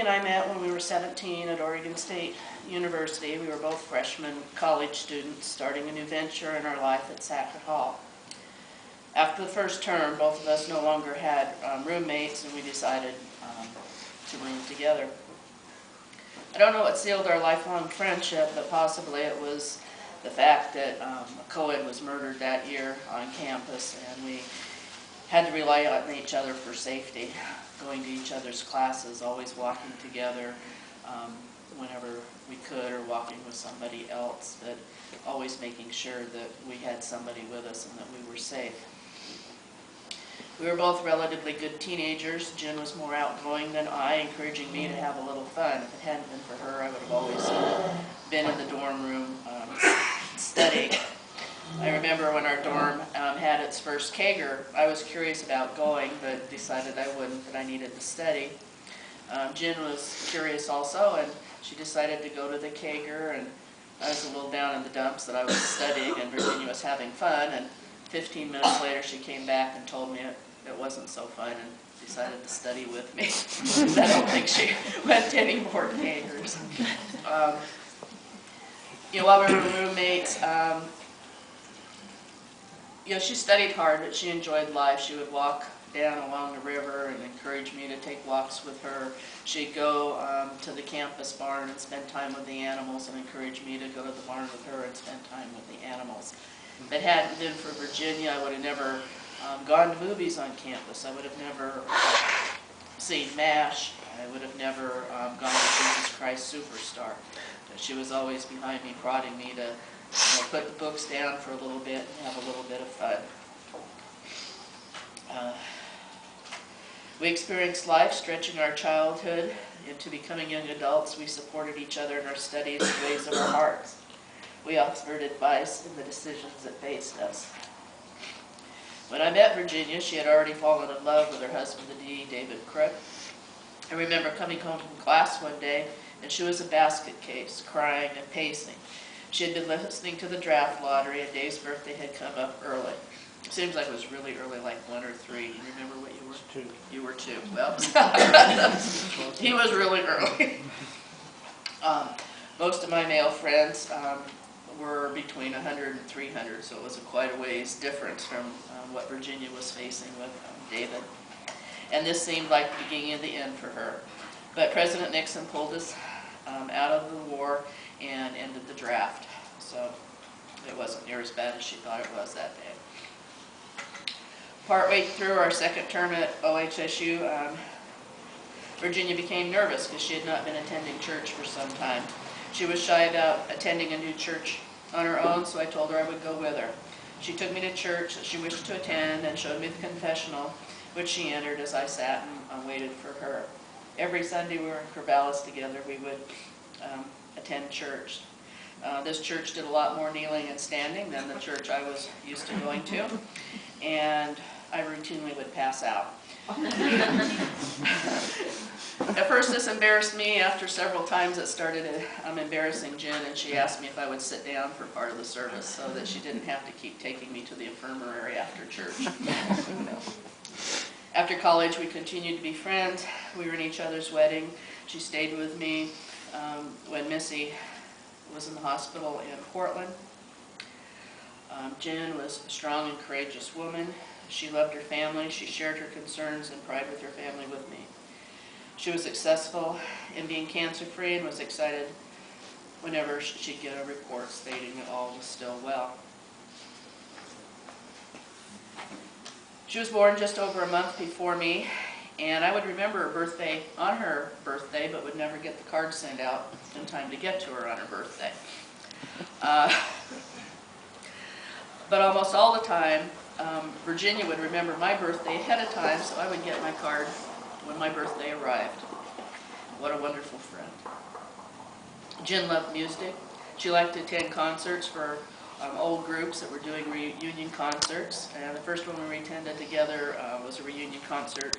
and I met when we were 17 at Oregon State University. We were both freshman college students starting a new venture in our life at Sackett Hall. After the first term, both of us no longer had roommates, and we decided to room together. I don't know what sealed our lifelong friendship, but possibly it was the fact that a co-ed was murdered that year on campus, and we had to rely on each other for safety, going to each other's classes, always walking together whenever we could, or walking with somebody else, but always making sure that we had somebody with us and that we were safe. We were both relatively good teenagers. Jen was more outgoing than I, encouraging me to have a little fun. If it hadn't been for her, I would have always been in the dorm room studying. I remember when our dorm had its first kegger, I was curious about going, but decided I wouldn't, that I needed to study. Jen was curious also, and she decided to go to the kegger, and I was a little down in the dumps that I was studying, and Virginia was having fun, and 15 minutes later she came back and told me it wasn't so fun and decided to study with me. I don't think she went to any more keggers. While we were roommates, she studied hard, but she enjoyed life. She would walk down along the river and encourage me to take walks with her. She'd go to the campus barn and spend time with the animals and encourage me to go to the barn with her and spend time with the animals. If it hadn't been for Virginia, I would have never gone to movies on campus. I would have never seen MASH. I would have never gone to Jesus Christ Superstar. She was always behind me, prodding me to put the books down for a little bit and have a little bit of fun. We experienced life, stretching our childhood into becoming young adults. We supported each other in our studies and ways of our hearts. We offered advice in the decisions that faced us. When I met Virginia, she had already fallen in love with her husband, the D. David Crook. I remember coming home from class one day, and she was a basket case, crying and pacing. She had been listening to the draft lottery, and Dave's birthday had come up early. It seems like it was really early, like 1 or 3. You remember what you were? 2. You were 2. Well, he was really early. Most of my male friends were between 100 and 300, so it was quite a ways difference from what Virginia was facing with David. And this seemed like the beginning of the end for her. But President Nixon pulled us out of the war and ended the draft. So it wasn't near as bad as she thought it was that day. Partway through our second term at OHSU, Virginia became nervous because she had not been attending church for some time. She was shy about attending a new church on her own, so I told her I would go with her. She took me to church that she wished to attend and showed me the confessional, which she entered as I sat and waited for her. Every Sunday we were in Corvallis together. We would attend church. This church did a lot more kneeling and standing than the church I was used to going to, and I routinely would pass out. At first this embarrassed me. After several times it started embarrassing Jen, and she asked me if I would sit down for part of the service so that she didn't have to keep taking me to the infirmary after church. After college we continued to be friends. We were in each other's wedding. She stayed with me when Missy was in the hospital in Portland. Jen was a strong and courageous woman. She loved her family. She shared her concerns and pride with her family with me. She was successful in being cancer-free and was excited whenever she'd get a report stating that all was still well. She was born just over a month before me, and I would remember her birthday on her birthday, but would never get the card sent out in time to get to her on her birthday. But almost all the time, Virginia would remember my birthday ahead of time, so I would get my card when my birthday arrived. What a wonderful friend. Jen loved music. She liked to attend concerts for old groups that were doing reunion concerts. And the first one we attended together was a reunion concert